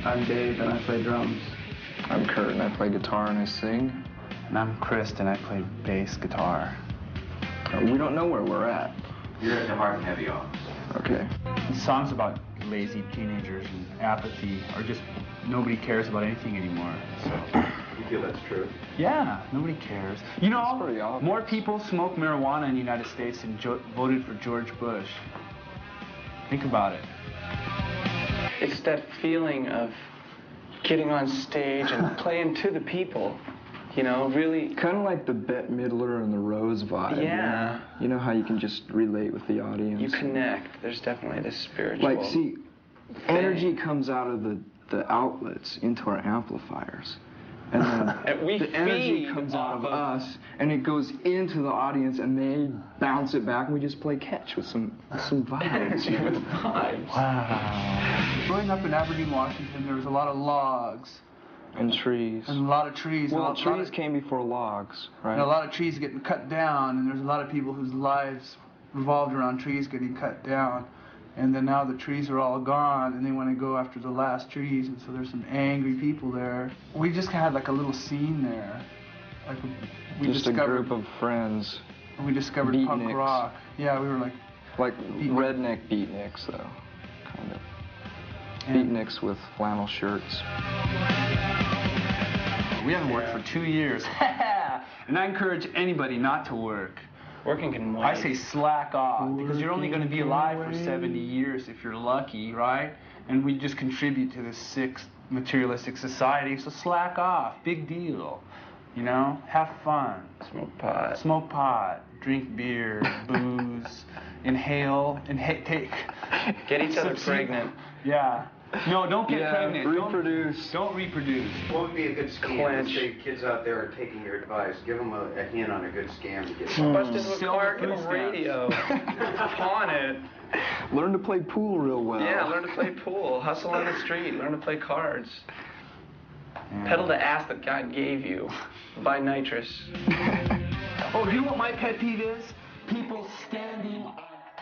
I'm Dave, and I play drums. I'm Kurt, and I play guitar and I sing. And I'm Chris, and I play bass guitar. We don't know where we're at. You're at the Hard and Heavy office. Okay. The songs about lazy teenagers and apathy are just, nobody cares about anything anymore. So. You feel that's true? Yeah, nobody cares. You know, That's pretty obvious. more people smoke marijuana in the United States than voted for George Bush. Think about it. It's that feeling of getting on stage and playing to the people, you know, really. Kind of like the Bette Midler and the Rose vibe. Yeah. You know how you can just relate with the audience? You connect. There's definitely this spiritual. Like, see, energy comes out of the outlets into our amplifiers. And then And we the energy feed comes out of off us, and it goes into the audience, and they bounce it back, and we just play catch with some vibes. energy with vibes. Wow. Growing up in Aberdeen, Washington, there was a lot of logs And trees. and a lot of trees. Well, and a lot trees of, came before logs, right? and a lot of trees getting cut down, and there's a lot of people whose lives revolved around trees getting cut down. And then now the trees are all gone, and they want to go after the last trees, and so there's some angry people there. We just had like a little scene there. Like we Just a discovered, group of friends. we discovered punk beatniks. rock. Yeah, we were like, Like redneck beatniks, though, kind of. Beatniks with flannel shirts. We haven't worked for 2 years. And I encourage anybody not to work. Working can wait. I say slack off, because you're only going to be alive for 70 years if you're lucky, right? And we just contribute to this sick, materialistic society, so slack off. Big deal. You know? Have fun. Smoke pot. Smoke pot. Drink beer. Booze. Inhale. Take. Get each other pregnant. Yeah. No, don't get pregnant. Reproduce. Don't reproduce. What would be a good scam? Clench. Let's say kids out there are taking your advice. Give them a hint on a good scam to get Bust into a Sell car, the get food a radio. Pawn it. Learn to play pool real well. Yeah, learn to play pool. Hustle on the street. Learn to play cards. Yeah. Pedal the ass that God gave you. Buy nitrous. Oh, do you know what my pet peeve is? People standing on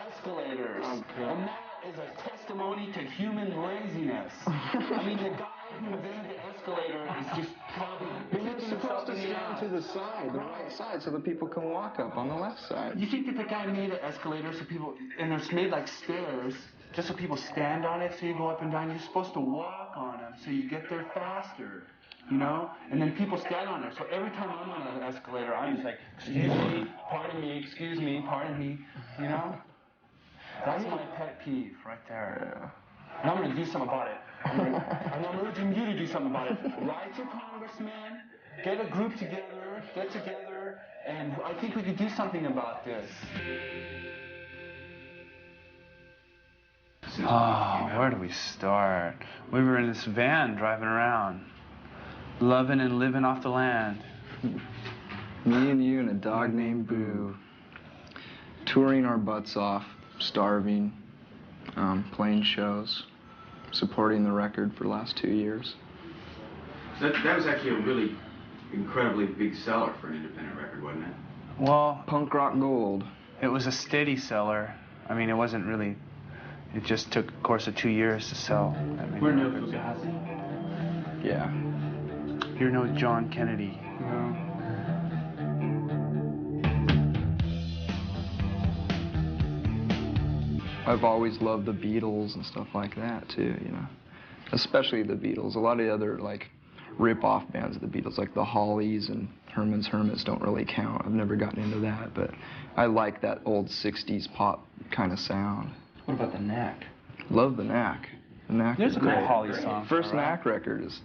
escalators. And that is a testimony to human laziness. I mean, the guy who invented the escalator is just probably... But you're supposed to stand to the side, the right side, so that people can walk up on the left side. You think that the guy made an escalator so people... And it's made like stairs, just so people stand on it, so you go up and down. You're supposed to walk on them, so you get there faster. You know? And then people stand on there. So every time I'm on an escalator, I'm just like, excuse me, pardon me, excuse me, pardon me. You know? That's my pet peeve right there. And I'm going to do something about it. And I'm urging you to do something about it. Write your congressman, get a group together, and I think we could do something about this. Oh, where do we start? We were in this van driving around, loving and living off the land. Me and you and a dog named Boo, touring our butts off, starving, playing shows, supporting the record for the last 2 years. That was actually a really incredibly big seller for an independent record, wasn't it? Well, Punk rock gold. it was a steady seller. I mean, it wasn't really, it just took a course of 2 years to sell. we're no Fugazi. Yeah. You're no John Kennedy. No. I've always loved the Beatles and stuff like that too, you know. Especially the Beatles. A lot of the other like rip-off bands of the Beatles, like the Hollies and Herman's Hermits, don't really count. I've never gotten into that, but I like that old 60s pop kind of sound. What about the Knack? Love the Knack. The Knack. There's is a couple great. Holly songs. First all right. Knack record is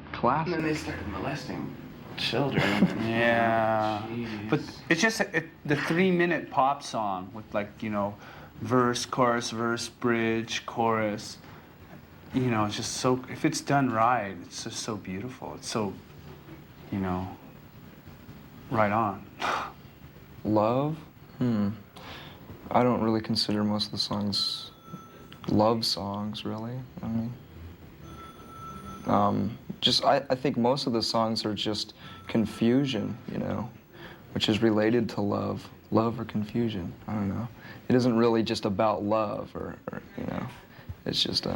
And classic. then they started molesting children. Yeah. Jeez. But it's just the 3-minute pop song with, like, you know, verse, chorus, bridge, chorus. You know, it's just so, if it's done right, it's just so beautiful. It's so, you know, right on. Love? I don't really consider most of the songs love songs, really. I mean, I think most of the songs are just confusion, you know, which is related to love or confusion. I don't know. It isn't really just about love or you know, it's just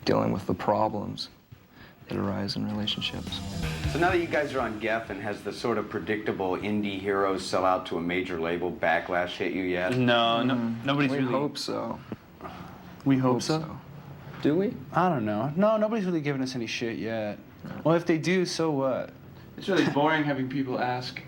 dealing with the problems arise in relationships. So now that you guys are on Geffen, has the sort of predictable indie heroes sell out to a major label backlash hit you yet? No, nobody's We really. hope so. We hope so. Do we? I don't know. No, nobody's really giving us any shit yet. Well, if they do, so what? It's really boring having people ask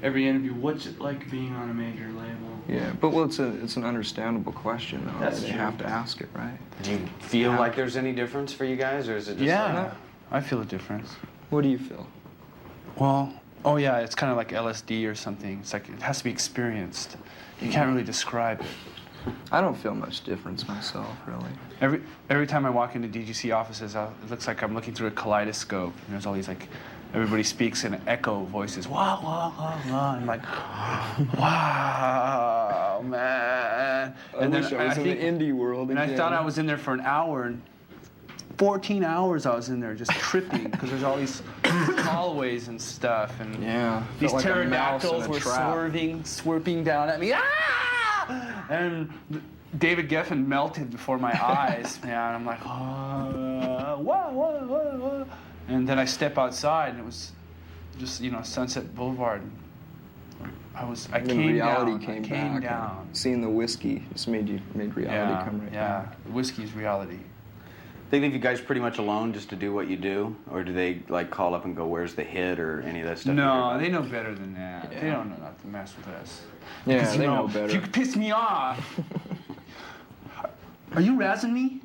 every interview, what's it like being on a major label? Yeah, but well, it's an understandable question, though. That's They true. have to ask it, right? Do you feel like there's any difference for you guys, or is it just Yeah, like... I feel a difference. What do you feel? Well, oh yeah, it's kind of like LSD or something. It's like it has to be experienced. You can't really describe it. I don't feel much difference myself, really. Every time I walk into DGC offices, it looks like I'm looking through a kaleidoscope. And there's all these like, everybody speaks in echo voices. Wow, wow, wow, wow. And I'm like, wow, man. I wish I was in the indie world And I again. thought I was in there for an hour, and 14 hours I was in there just tripping because there's all these hallways and stuff. And Yeah. these felt like a mouse in pterodactyls a were trap. swerving down at me. Ah! And David Geffen melted before my eyes, man. I'm like, whoa, whoa, whoa. And then I step outside, and it was just, Sunset Boulevard. I And came reality down. came I came back. down. Seeing the whiskey just made reality come right yeah. back. Whiskey's reality. They leave you guys pretty much alone just to do what you do? Or do they, like, call up and go, where's the hit, or any of that stuff? No, they know better than that. Yeah. They don't know not to mess with us. Yeah, Because, they know better. If you could piss me off. Are you razzing me?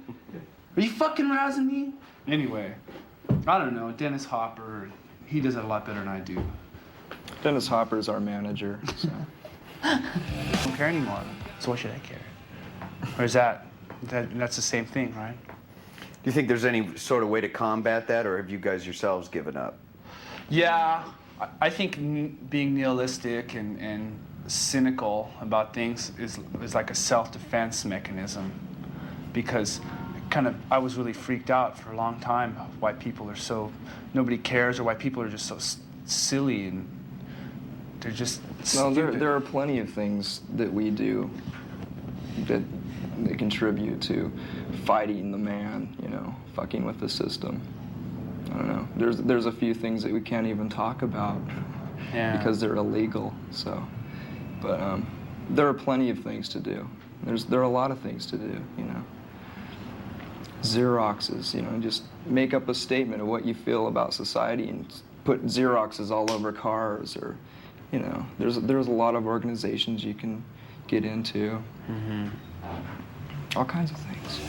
Are you fucking razzing me? Anyway, I don't know. Dennis Hopper, he does it a lot better than I do. Dennis Hopper's our manager. So. I don't care anymore. So why should I care? Or is that's the same thing, right? Do you think there's any sort of way to combat that, or have you guys yourselves given up? Yeah, I think being nihilistic and cynical about things is like a self-defense mechanism, because I was really freaked out for a long time why people are so, nobody cares, or why people are just so silly and they're just No, stupid. there are plenty of things that we do that contribute to fighting the man, fucking with the system. I don't know. There's a few things that we can't even talk about because they're illegal. So, but there are plenty of things to do. There are a lot of things to do. Xeroxes. Just make up a statement of what you feel about society and put Xeroxes all over cars, or there's a lot of organizations you can get into. Mm-hmm. All kinds of things.